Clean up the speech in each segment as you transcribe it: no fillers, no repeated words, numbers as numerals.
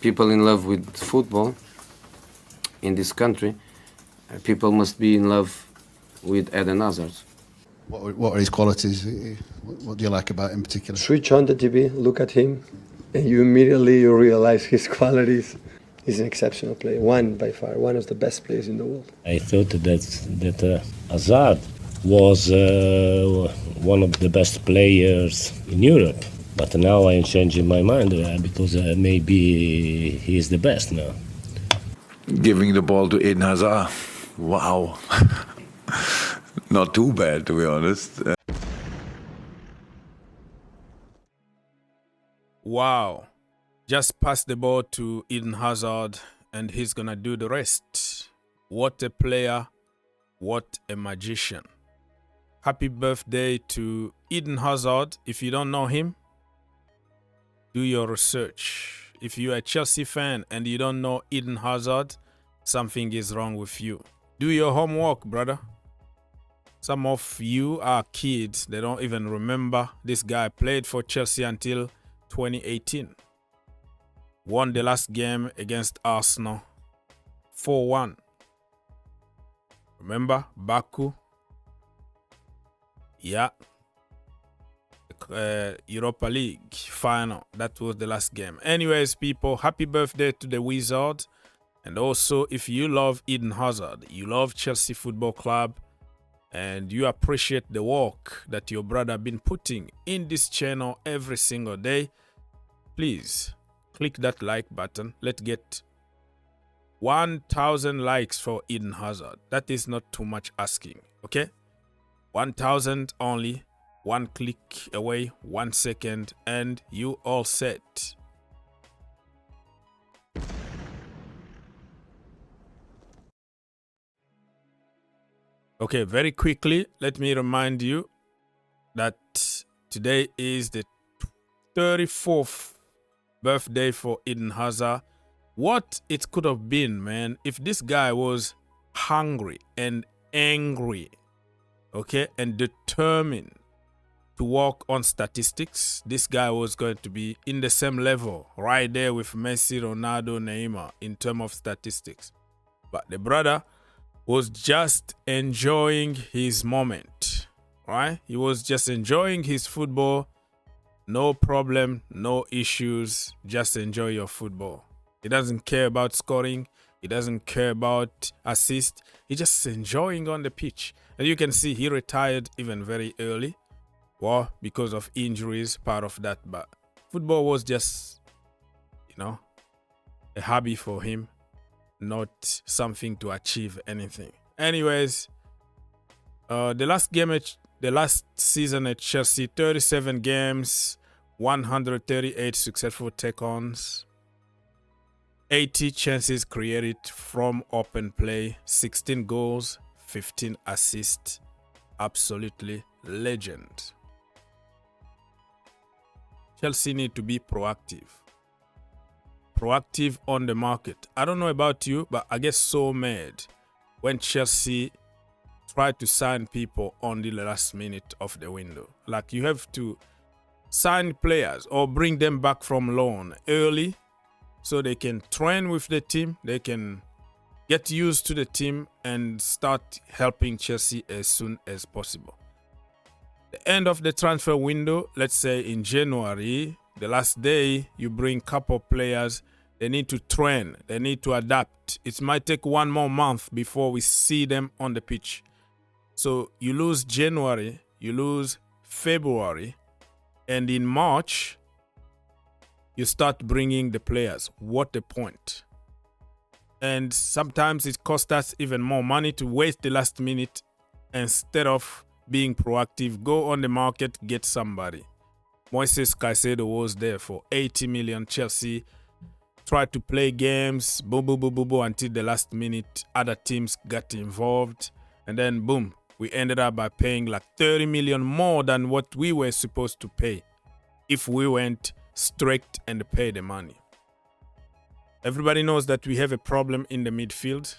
people in love with football in this country, people must be in love with Eden Hazard. What are his qualities? What do you like about him in particular? Switch on the TV, look at him, and you immediately realize his qualities. He's an exceptional player, by far one of the best players in the world. I thought that Hazard was one of the best players in Europe, but now I'm changing my mind because maybe he is the best now. Giving the ball to Eden Hazard, wow. Not too bad, to be honest. Wow. Just pass the ball to Eden Hazard and he's going to do the rest. What a player. What a magician. Happy birthday to Eden Hazard. If you don't know him, do your research. If you're a Chelsea fan and you don't know Eden Hazard, something is wrong with you. Do your homework, brother. Some of you are kids. They don't even remember this guy played for Chelsea until 2018. Won the last game against Arsenal 4-1. Remember Baku? Yeah. Europa League final. That was the last game. Anyways, people, happy birthday to the Wizard. And also, if you love Eden Hazard, you love Chelsea Football Club, and you appreciate the work that your brother been putting in this channel every single day, please click that like button. Let's get 1,000 likes for Eden Hazard. That is not too much asking, okay? 1,000 only. One click away, 1 second, and you all set. Okay, very quickly, let me remind you that today is the 34th birthday for Eden Hazard. What it could have been, man, if this guy was hungry and angry, okay, and determined to work on statistics, this guy was going to be in the same level, right there with Messi, Ronaldo, Neymar in terms of statistics. But the brother was just enjoying his moment, right? He was just enjoying his football. No problem, no issues. Just enjoy your football. He doesn't care about scoring. He doesn't care about assist. He's just enjoying on the pitch. And you can see he retired even very early. Well, because of injuries, part of that. But football was just, a hobby for him, not something to achieve anything. Anyways, the last season at Chelsea, 37 games, 138 successful take-ons, 80 chances created from open play, 16 goals, 15 assists. Absolutely legend. Chelsea need to be proactive. Proactive on the market. I don't know about you, but I get so mad when Chelsea try to sign people on the last minute of the window. Like, you have to sign players or bring them back from loan early so they can train with the team, they can get used to the team and start helping Chelsea as soon as possible. The end of the transfer window, let's say in January, the last day, you bring couple players. They need to train. They need to adapt. It might take 1 more month before we see them on the pitch. So you lose January, you lose February, and in March, you start bringing the players. What a point. And sometimes it costs us even more money to wait the last minute instead of being proactive. Go on the market, get somebody. Moises Caicedo was there for 80 million. Chelsea tried to play games, boom, boom, boom, boom, boom, until the last minute. Other teams got involved. And then, boom, we ended up by paying like 30 million more than what we were supposed to pay if we went straight and paid the money. Everybody knows that we have a problem in the midfield.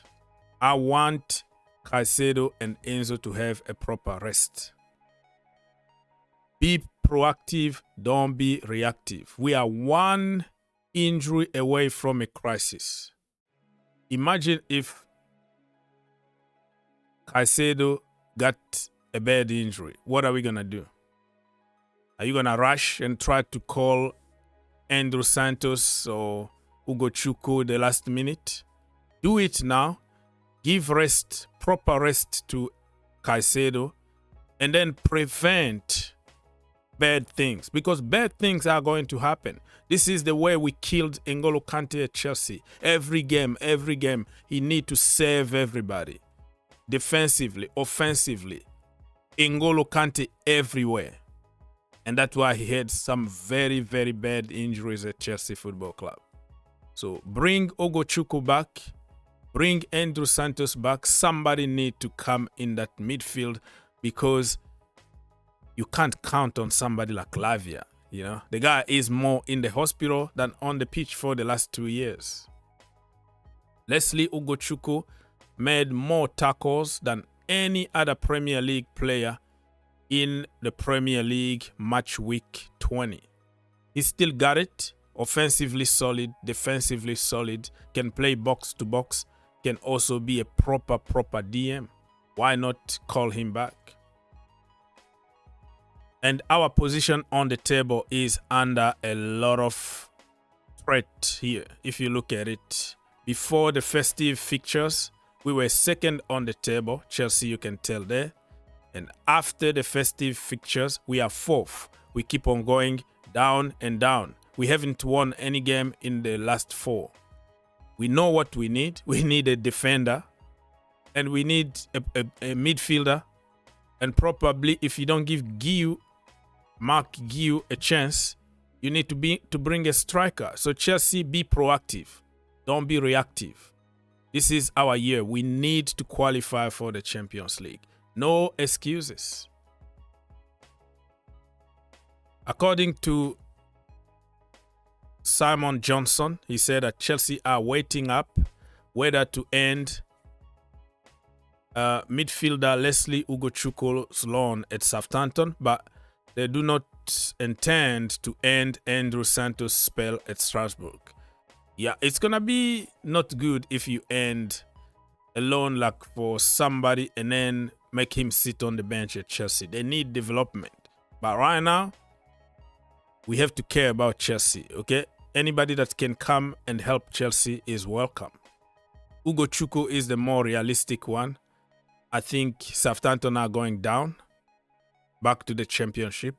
I want Caicedo and Enzo to have a proper rest. Be proactive, don't be reactive. We are 1 injury away from a crisis. Imagine if Caicedo got a bad injury. What are we going to do? Are you going to rush and try to call Andrew Santos or Hugo Chuku the last minute? Do it now. Give rest, proper rest to Caicedo, and then prevent bad things, because bad things are going to happen. This is the way we killed N'Golo Kante at Chelsea. Every game, he need to save everybody. Defensively, offensively. N'Golo Kante everywhere. And that's why he had some very, very bad injuries at Chelsea Football Club. So bring Hugo Chuku back. Bring Andrew Santos back. Somebody need to come in that midfield, because you can't count on somebody like Lavia. You know, the guy is more in the hospital than on the pitch for the last 2 years. Leslie Hugo Chuku made more tackles than any other Premier League player in the Premier League match week 20. He still got it. Offensively solid, defensively solid, can play box to box, can also be a proper DM. Why not call him back? And our position on the table is under a lot of threat here. If you look at it, before the festive fixtures, we were second on the table. Chelsea, you can tell there. And after the festive fixtures, we are fourth. We keep on going down and down. We haven't won any game in the last 4. We know what we need. We need a defender. And we need a midfielder. And probably if you don't give Marc Guehi a chance, you need to bring a striker. So Chelsea, be proactive. Don't be reactive. This is our year. We need to qualify for the Champions League. No excuses. According to Simon Johnson, he said that Chelsea are waiting up whether to end midfielder Leslie Hugo Chuku's loan at Southampton, but they do not intend to end Andrew Santos' spell at Strasbourg. Yeah, it's going to be not good if you end a loan like for somebody and then make him sit on the bench at Chelsea. They need development. But right now, we have to care about Chelsea, okay? Anybody that can come and help Chelsea is welcome. Hugo Chuku is the more realistic one. I think Southampton are going down, back to the Championship.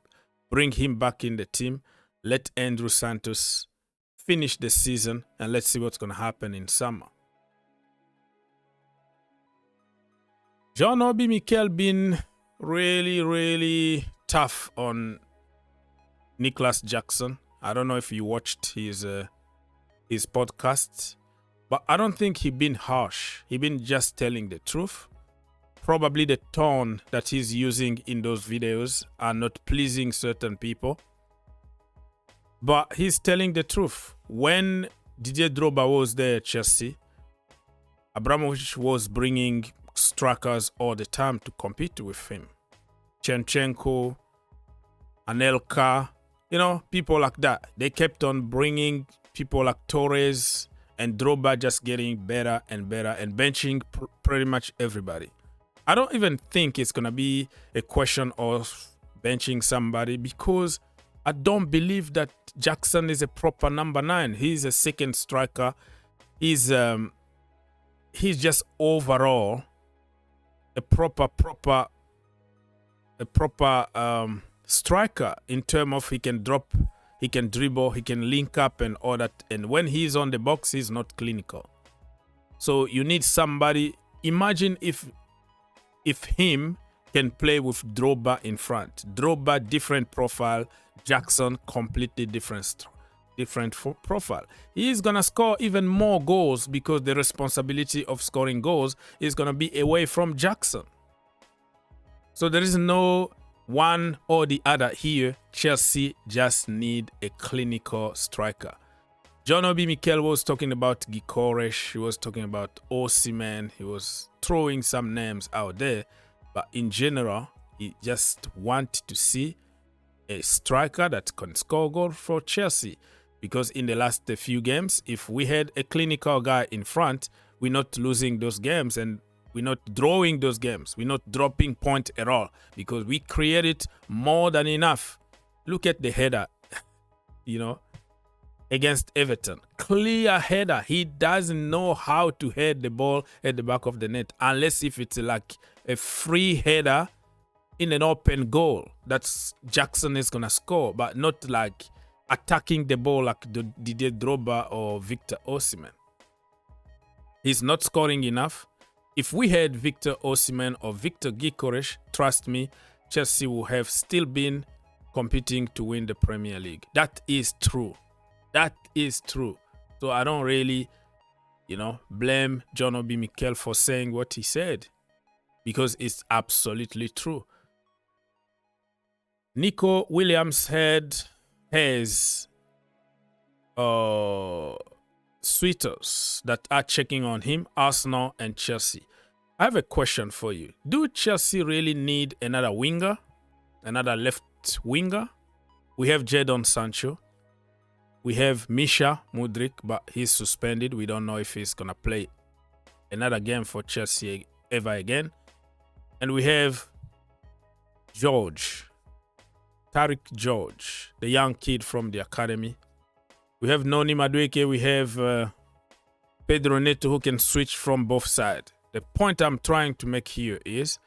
Bring him back in the team. Let Andrew Santos finish the season, and let's see what's going to happen in summer. John Obi Mikel been really tough on Nicolas Jackson. I don't know if you watched his podcast, but I don't think he been harsh. He been just telling the truth. Probably the tone that he's using in those videos are not pleasing certain people. But he's telling the truth. When Didier Drogba was there at Chelsea, Abramovich was bringing strikers all the time to compete with him. Chenchenko, Anelka, people like that. They kept on bringing people like Torres, and Drogba just getting better and better and benching pretty much everybody. I don't even think it's going to be a question of benching somebody, because I don't believe that Jackson is a proper number 9. He's a second striker. He's just overall a proper striker in terms of he can drop, he can dribble, he can link up and all that. And when he's on the box, he's not clinical. So you need somebody. Imagine if him can play with Drogba in front. Drogba, different profile. Jackson, completely different profile. He's going to score even more goals, because the responsibility of scoring goals is going to be away from Jackson. So there is no one or the other here. Chelsea just need a clinical striker. John Obi Mikel was talking about Gyökeres. He was talking about Osimhen. He was throwing some names out there. But in general, he just wants to see a striker that can score goals for Chelsea. Because in the last few games, if we had a clinical guy in front, we're not losing those games and we're not drawing those games. We're not dropping point at all because we created more than enough. Look at the header, against Everton. Clear header. He doesn't know how to head the ball at the back of the net unless if it's like a free header in an open goal. That's Jackson is going to score, but not like attacking the ball like Didier Drogba or Victor Osimhen. He's not scoring enough. If we had Victor Osimhen or Victor Gyökeres, trust me, Chelsea will have still been competing to win the Premier League. That is true. That is true. So I don't really, blame John Obi Mikel for saying what he said because it's absolutely true. Nico Williams has suitors that are checking on him, Arsenal and Chelsea. I have a question for you. Do Chelsea really need another winger? Another left winger? We have Jadon Sancho. We have Misha Mudryk, but he's suspended. We don't know if he's going to play another game for Chelsea ever again. And we have Tariq George, the young kid from the academy. We have Noni Madueke. We have Pedro Neto who can switch from both sides. The point I'm trying to make here is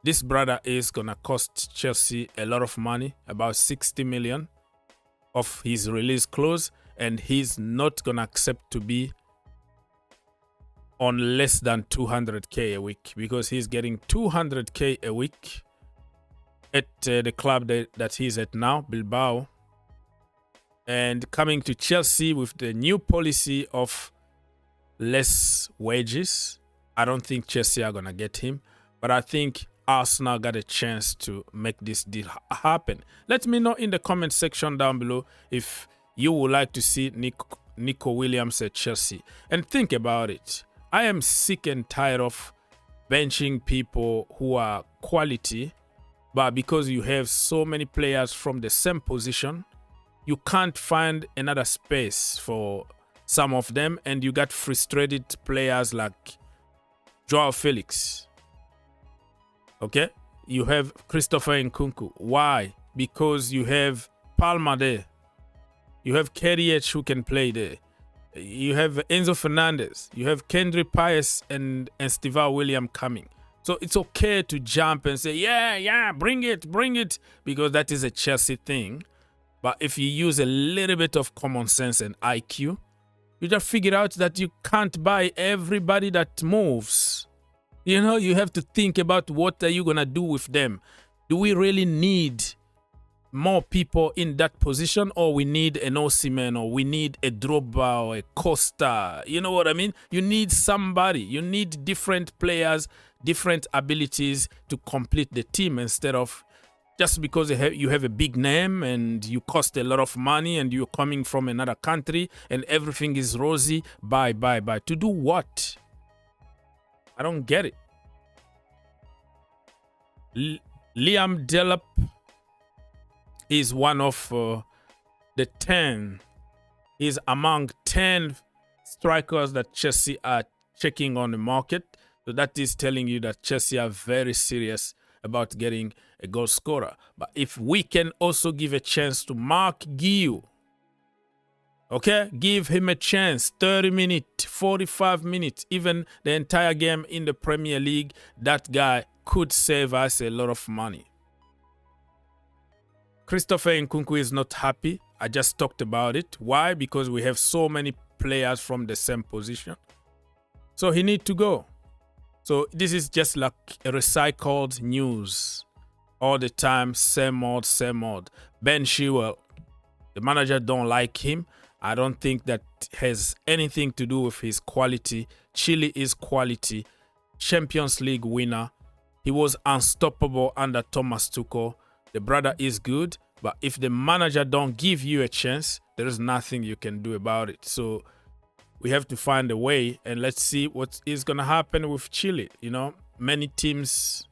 this brother is going to cost Chelsea a lot of money, about 60 million of his release clause, and he's not going to accept to be on less than 200k a week because he's getting 200k a week at the club that he's at now, Bilbao. And coming to Chelsea with the new policy of less wages, I don't think Chelsea are going to get him, but I think Arsenal got a chance to make this deal happen. Let me know in the comment section down below if you would like to see Nico Williams at Chelsea. And think about it. I am sick and tired of benching people who are quality, but because you have so many players from the same position, you can't find another space for some of them, and you got frustrated players like Joao Felix. Okay, you have Christopher Nkunku. Why? Because you have Palma there. You have KDH who can play there. You have Enzo Fernandez. You have Kendrick Pius and Steve William coming. So it's okay to jump and say, yeah, bring it, because that is a Chelsea thing. But if you use a little bit of common sense and IQ, you just figure out that you can't buy everybody that moves. You have to think about what are you going to do with them. Do we really need more people in that position, or we need an Osimhen, or we need a Drogba or a Costa? You know what I mean? You need somebody. You need different players, different abilities to complete the team instead of just because you have a big name and you cost a lot of money and you're coming from another country and everything is rosy. Bye. To do what? I don't get it. Liam Delap is one of the 10. He's among 10 strikers that Chelsea are checking on the market. So that is telling you that Chelsea are very serious about getting a goal scorer. But if we can also give a chance to Marc Guehi, okay, give him a chance, 30 minutes, 45 minutes, even the entire game in the Premier League, that guy could save us a lot of money. Christopher Nkunku is not happy. I just talked about it. Why? Because we have so many players from the same position. So he needs to go. So this is just like a recycled news. All the time, same old. Ben Chilwell, the manager don't like him. I don't think that has anything to do with his quality. Chile is quality. Champions League winner. He was unstoppable under Thomas Tuchel. The brother is good, but if the manager don't give you a chance, there is nothing you can do about it. So we have to find a way, and let's see what is going to happen with Chile. Many teams,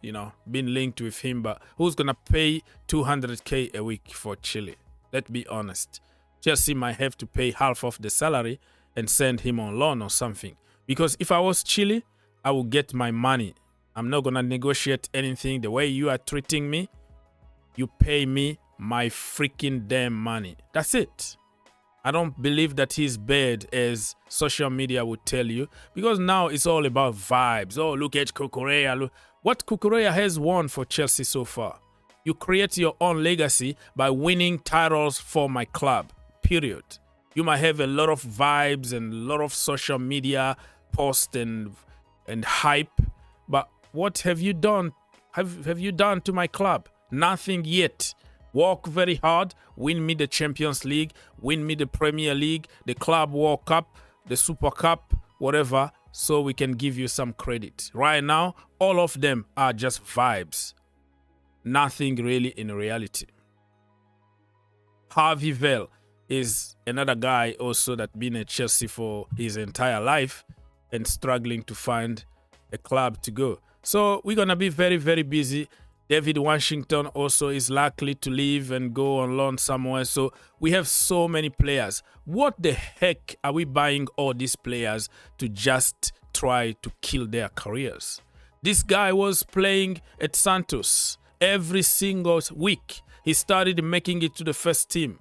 been linked with him, but who's going to pay 200k a week for Chile? Let's be honest. Chelsea might have to pay half of the salary and send him on loan or something. Because if I was Chile, I would get my money. I'm not going to negotiate anything. The way you are treating me, you pay me my freaking damn money. That's it. I don't believe that he's bad as social media would tell you, because now it's all about vibes. Oh, look at Cucurella. Look. What Cucurella has won for Chelsea so far? You create your own legacy by winning titles for my club, period. You might have a lot of vibes and a lot of social media posts and hype, but what have you done? Have you done to my club? Nothing yet. Work very hard, win me the Champions League, win me the Premier League, the Club World Cup, the Super Cup, whatever, so we can give you some credit. Right now, all of them are just vibes. Nothing really in reality. Harvey Vale is another guy also that been at Chelsea for his entire life and struggling to find a club to go. So we're going to be very, very busy. David Washington also is likely to leave and go on loan somewhere. So we have so many players. What the heck are we buying all these players to just try to kill their careers? This guy was playing at Santos every single week. He started making it to the first team,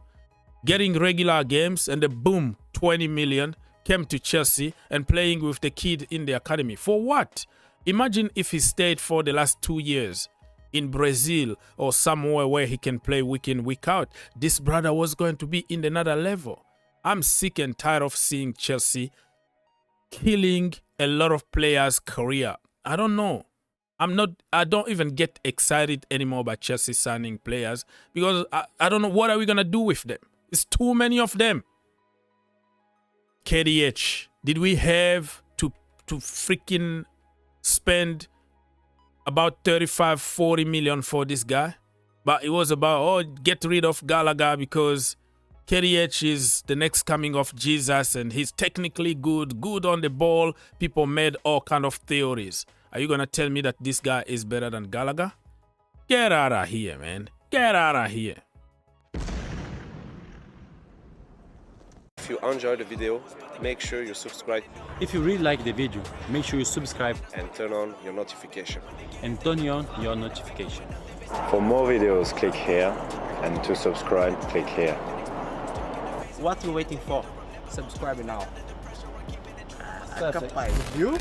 getting regular games, and then boom, 20 million, came to Chelsea and playing with the kid in the academy. For what? Imagine if he stayed for the last 2 years in Brazil or somewhere where he can play week in, week out. This brother was going to be in another level. I'm sick and tired of seeing Chelsea killing a lot of players' career. I don't know. I don't even get excited anymore by Chelsea signing players, because I don't know what are we going to do with them. It's too many of them. KDH, did we have to freaking spend about 35-40 million for this guy? But it was about, oh, get rid of Gallagher because KDH is the next coming of Jesus and he's technically good on the ball. People made all kind of theories. Are you going to tell me that this guy is better than Gallagher? Get out of here, man. Get out of here. If you enjoyed the video, make sure you subscribe If you really like the video, make sure you subscribe and turn on your notification. and turn on your notification. For more videos, click here, and to subscribe, click here. What are you waiting for? Subscribe now. Perfect. Capaz, viu?